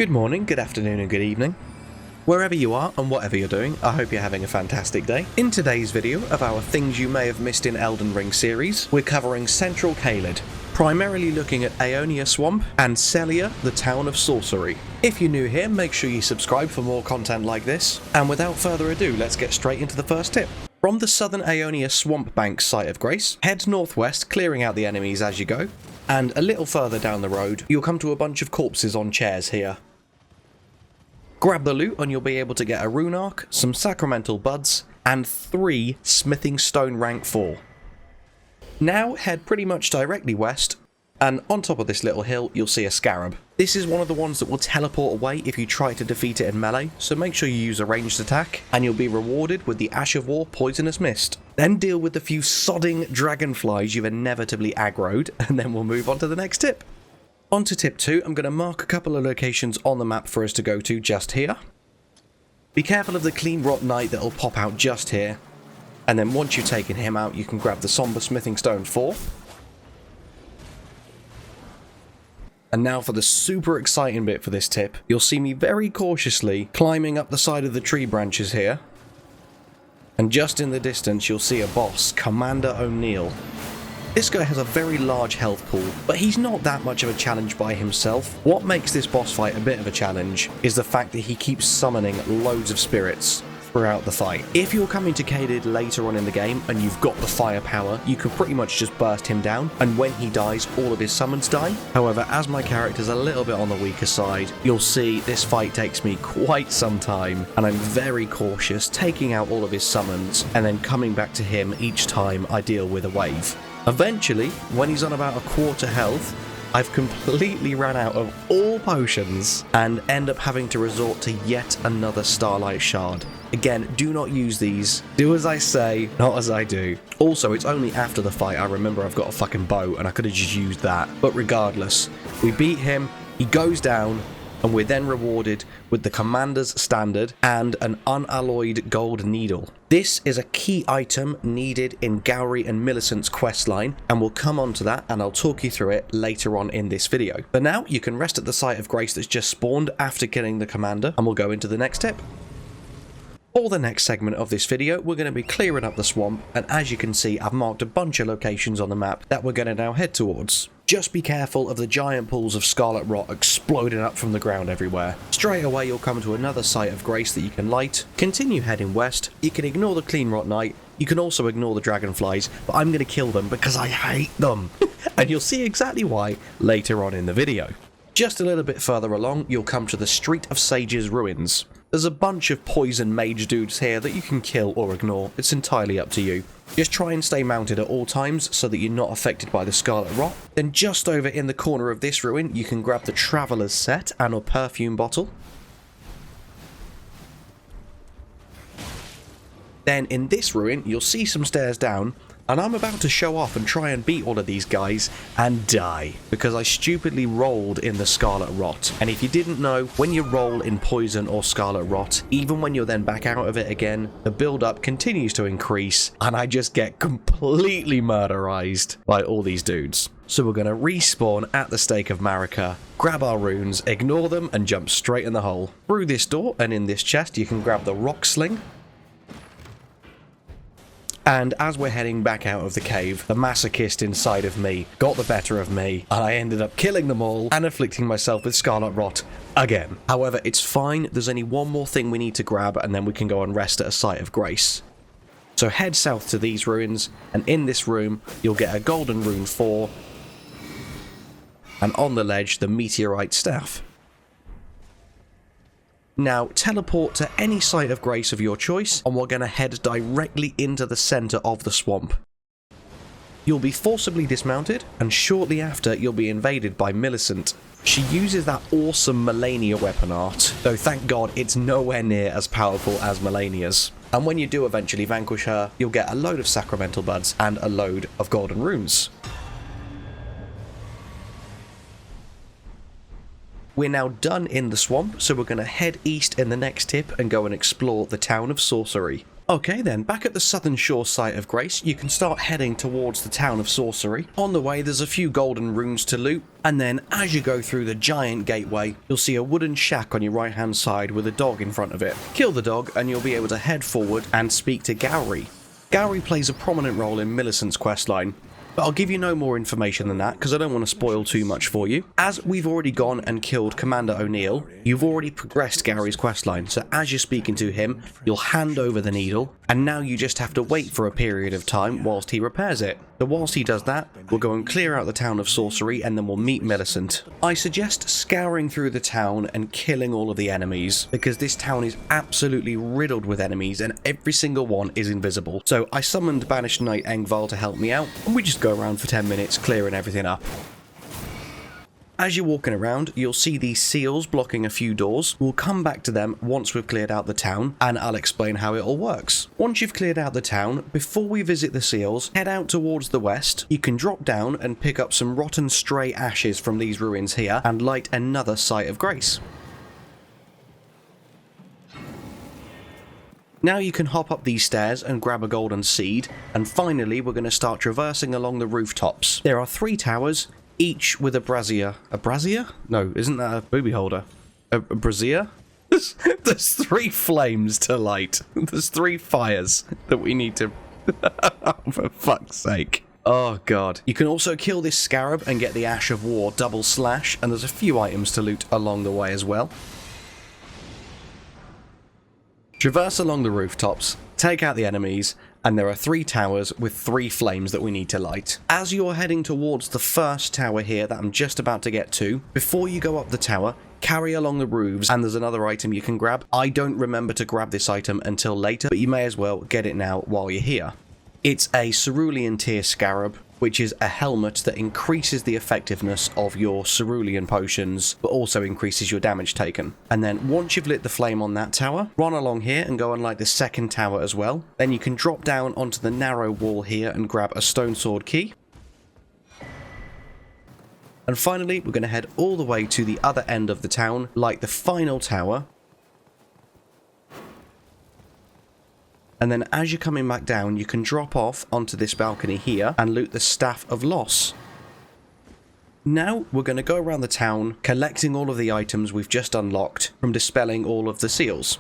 Good morning, good afternoon and good evening. Wherever you are and whatever you're doing, I hope you're having a fantastic day. In today's video of our Things You May Have Missed in Elden Ring series, we're covering Central Caelid, primarily looking at Aeonia Swamp and Sellia, the town of Sorcery. If you're new here, make sure you subscribe for more content like this, and without further ado, let's get straight into the first tip. From the southern Aeonia Swamp Bank site of Grace, head northwest, clearing out the enemies as you go, and a little further down the road, you'll come to a bunch of corpses on chairs here. Grab the loot and you'll be able to get a rune arc, some sacramental buds, and 3 smithing stone rank 4. Now head pretty much directly west, and on top of this little hill you'll see a scarab. This is one of the ones that will teleport away if you try to defeat it in melee, so make sure you use a ranged attack, and you'll be rewarded with the Ash of War Poisonous Mist. Then deal with the few sodding dragonflies you've inevitably aggroed, and then we'll move on to the next tip. On to tip 2, I'm going to mark a couple of locations on the map for us to go to just here. Be careful of the Clean Rot Knight that will pop out just here. And then once you've taken him out, you can grab the Somber Smithing Stone 4. And now for the super exciting bit for this tip. You'll see me very cautiously climbing up the side of the tree branches here. And just in the distance you'll see a boss, Commander O'Neill. This guy has a very large health pool, but he's not that much of a challenge by himself. What makes this boss fight a bit of a challenge is the fact that he keeps summoning loads of spirits throughout the fight. If you're coming to Caelid later on in the game and you've got the firepower, you can pretty much just burst him down, and when he dies, all of his summons die. However, as my character's a little bit on the weaker side, you'll see this fight takes me quite some time, and I'm very cautious, taking out all of his summons, and then coming back to him each time I deal with a wave. Eventually, when he's on about a quarter health, I've completely run out of all potions and end up having to resort to yet another Starlight Shard. Again, do not use these. Do as I say, not as I do. Also, it's only after the fight I remember I've got a fucking bow and I could have just used that. But regardless, we beat him, he goes down, and we're then rewarded with the Commander's Standard and an unalloyed gold needle. This is a key item needed in Gowry and Millicent's questline, and we'll come on to that and I'll talk you through it later on in this video. But now you can rest at the site of Grace that's just spawned after killing the Commander, and we'll go into the next tip. For the next segment of this video, we're going to be clearing up the swamp, and as you can see, I've marked a bunch of locations on the map that we're going to now head towards. Just be careful of the giant pools of scarlet rot exploding up from the ground everywhere. Straight away you'll come to another site of Grace that you can light. Continue heading west, you can ignore the Clean Rot Knight, you can also ignore the dragonflies, but I'm going to kill them because I hate them. And you'll see exactly why later on in the video. Just a little bit further along, you'll come to the Street of Sages ruins. There's a bunch of poison mage dudes here that you can kill or ignore, it's entirely up to you. Just try and stay mounted at all times so that you're not affected by the scarlet rot. Then just over in the corner of this ruin, you can grab the Traveller's Set and a perfume bottle. Then in this ruin, you'll see some stairs down, and I'm about to show off and try and beat all of these guys and die because I stupidly rolled in the Scarlet Rot. And if you didn't know, when you roll in Poison or Scarlet Rot, even when you're then back out of it again, the build-up continues to increase and I just get completely murderized by all these dudes. So we're going to respawn at the Stake of Marika, grab our runes, ignore them and jump straight in the hole. Through this door and in this chest you can grab the Rock Sling. And as we're heading back out of the cave, the masochist inside of me got the better of me, and I ended up killing them all and afflicting myself with Scarlet Rot again. However, it's fine, there's only one more thing we need to grab and then we can go and rest at a site of Grace. So head south to these ruins, and in this room you'll get a golden rune 4, and on the ledge the meteorite staff. Now, teleport to any site of Grace of your choice, and we're going to head directly into the centre of the swamp. You'll be forcibly dismounted, and shortly after you'll be invaded by Millicent. She uses that awesome Malenia weapon art, though thank God it's nowhere near as powerful as Malenia's. And when you do eventually vanquish her, you'll get a load of sacramental buds and a load of golden runes. We're now done in the swamp, so we're going to head east in the next tip and go and explore the town of Sorcery. Okay then, back at the southern shore site of Grace, you can start heading towards the town of Sorcery. On the way there's a few golden runes to loot, and then as you go through the giant gateway, you'll see a wooden shack on your right hand side with a dog in front of it. Kill the dog and you'll be able to head forward and speak to Gowry. Gowry plays a prominent role in Millicent's questline, but I'll give you no more information than that because I don't want to spoil too much for you. As we've already gone and killed Commander O'Neill, you've already progressed Gowry's questline, so as you're speaking to him, you'll hand over the needle, and now you just have to wait for a period of time whilst he repairs it. So whilst he does that, we'll go and clear out the town of Sorcery and then we'll meet Millicent. I suggest scouring through the town and killing all of the enemies, because this town is absolutely riddled with enemies and every single one is invisible. So I summoned Banished Knight Engval to help me out, and we just go around for 10 minutes clearing everything up. As you're walking around, you'll see these seals blocking a few doors. We'll come back to them once we've cleared out the town, and I'll explain how it all works. Once you've cleared out the town, before we visit the seals, head out towards the west. You can drop down and pick up some rotten stray ashes from these ruins here, and light another site of grace. Now you can hop up these stairs and grab a golden seed, and finally we're going to start traversing along the rooftops. There are 3 towers, each with a brazier. A brazier? No, isn't that a booby holder? A brazier? There's 3 flames to light. There's 3 fires that we need to... For fuck's sake. Oh god. You can also kill this scarab and get the Ash of War double slash, and there's a few items to loot along the way as well. Traverse along the rooftops, take out the enemies, and there are 3 towers with 3 flames that we need to light. As you're heading towards the first tower here that I'm just about to get to, before you go up the tower, carry along the roofs, and there's another item you can grab. I don't remember to grab this item until later, but you may as well get it now while you're here. It's a Cerulean Tier Scarab, which is a helmet that increases the effectiveness of your cerulean potions, but also increases your damage taken. And then once you've lit the flame on that tower, run along here and go and light the second tower as well. Then you can drop down onto the narrow wall here and grab a stone sword key. And finally, we're going to head all the way to the other end of the town, light the final tower. And then as you're coming back down, you can drop off onto this balcony here and loot the Staff of Loss. Now we're going to go around the town, collecting all of the items we've just unlocked from dispelling all of the seals.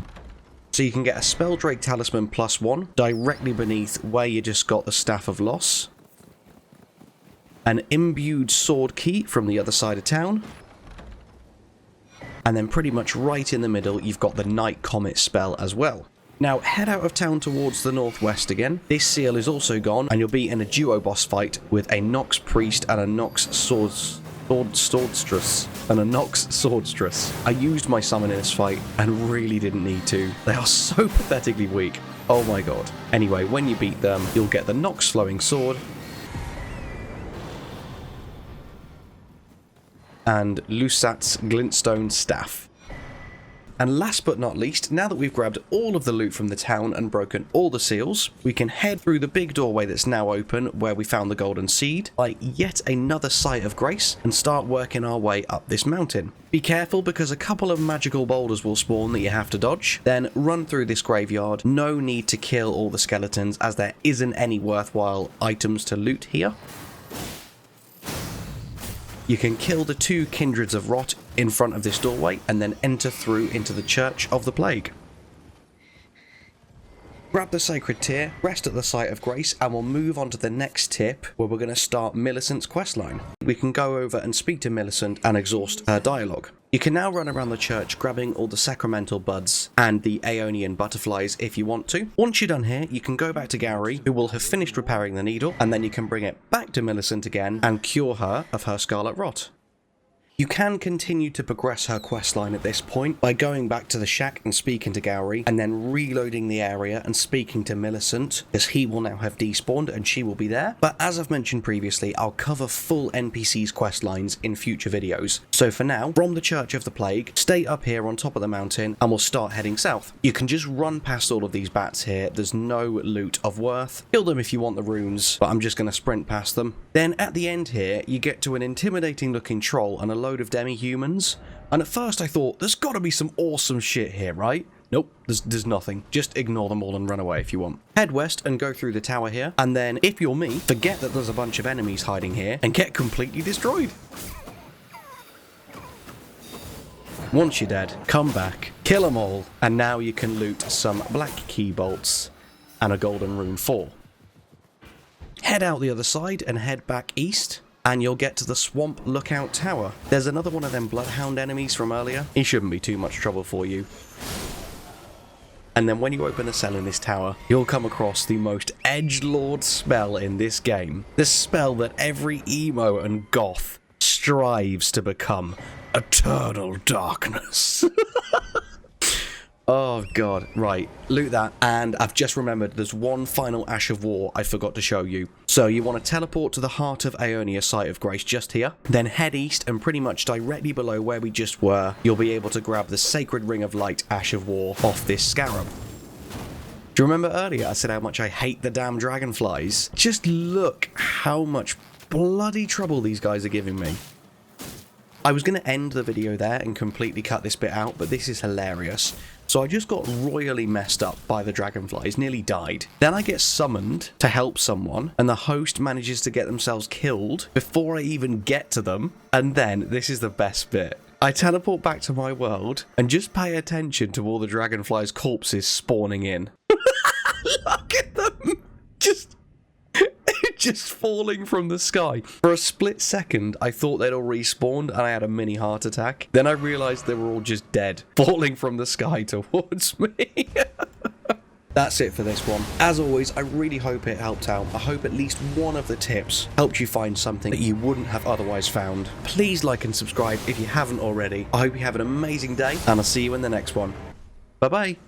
So you can get a Spelldrake Talisman +1 directly beneath where you just got the Staff of Loss. An Imbued Sword Key from the other side of town. And then pretty much right in the middle, you've got the Night Comet spell as well. Now, head out of town towards the northwest again. This seal is also gone, and you'll be in a duo boss fight with a Nox Priest and a Nox Swordstress. I used my summon in this fight and really didn't need to. They are so pathetically weak. Oh my god. Anyway, when you beat them, you'll get the Nox Flowing Sword and Lusat's Glintstone Staff. And last but not least, now that we've grabbed all of the loot from the town and broken all the seals, we can head through the big doorway that's now open where we found the golden seed, like yet another site of grace, and start working our way up this mountain. Be careful because a couple of magical boulders will spawn that you have to dodge. Then run through this graveyard. No need to kill all the skeletons as there isn't any worthwhile items to loot here. You can kill the 2 Kindreds of Rot in front of this doorway and then enter through into the Church of the Plague. Grab the Sacred Tear, rest at the site of grace, and we'll move on to the next tip where we're going to start Millicent's questline. We can go over and speak to Millicent and exhaust her dialogue. You can now run around the church grabbing all the sacramental buds and the Aeonian butterflies if you want to. Once you're done here, you can go back to Gowry, who will have finished repairing the needle, and then you can bring it back to Millicent again and cure her of her scarlet rot. You can continue to progress her questline at this point by going back to the shack and speaking to Gowry, and then reloading the area and speaking to Millicent, as he will now have despawned and she will be there. But as I've mentioned previously, I'll cover full NPC's questlines in future videos. So for now, from the Church of the Plague, stay up here on top of the mountain and we'll start heading south. You can just run past all of these bats here, there's no loot of worth. Kill them if you want the runes, but I'm just going to sprint past them. Then at the end here, you get to an intimidating looking troll and a load of demi-humans, and at first I thought, there's got to be some awesome shit here, right? Nope, there's nothing. Just ignore them all and run away if you want. Head west and go through the tower here, and then, if you're me, forget that there's a bunch of enemies hiding here, and get completely destroyed. Once you're dead, come back, kill them all, and now you can loot some black key bolts and a golden rune 4. Head out the other side and head back east, and you'll get to the Swamp Lookout Tower. There's another one of them Bloodhound enemies from earlier. He shouldn't be too much trouble for you. And then when you open a cell in this tower, you'll come across the most edgelord spell in this game. The spell that every emo and goth strives to become. Eternal Darkness. Oh god, right, loot that, and I've just remembered there's one final Ash of War I forgot to show you. So you want to teleport to the Heart of Aeonia Site of Grace just here, then head east, and pretty much directly below where we just were, you'll be able to grab the Sacred Ring of Light Ash of War off this scarab. Do you remember earlier I said how much I hate the damn dragonflies? Just look how much bloody trouble these guys are giving me. I was going to end the video there and completely cut this bit out, but this is hilarious. So I just got royally messed up by the dragonflies, nearly died. Then I get summoned to help someone, and the host manages to get themselves killed before I even get to them. And then, this is the best bit. I teleport back to my world, and just pay attention to all the dragonflies' corpses spawning in. Look at them! Just falling from the sky. For a split second, I thought they'd all respawned and I had a mini heart attack. Then I realised they were all just dead, falling from the sky towards me. That's it for this one. As always, I really hope it helped out. I hope at least one of the tips helped you find something that you wouldn't have otherwise found. Please like and subscribe if you haven't already. I hope you have an amazing day, and I'll see you in the next one. Bye-bye.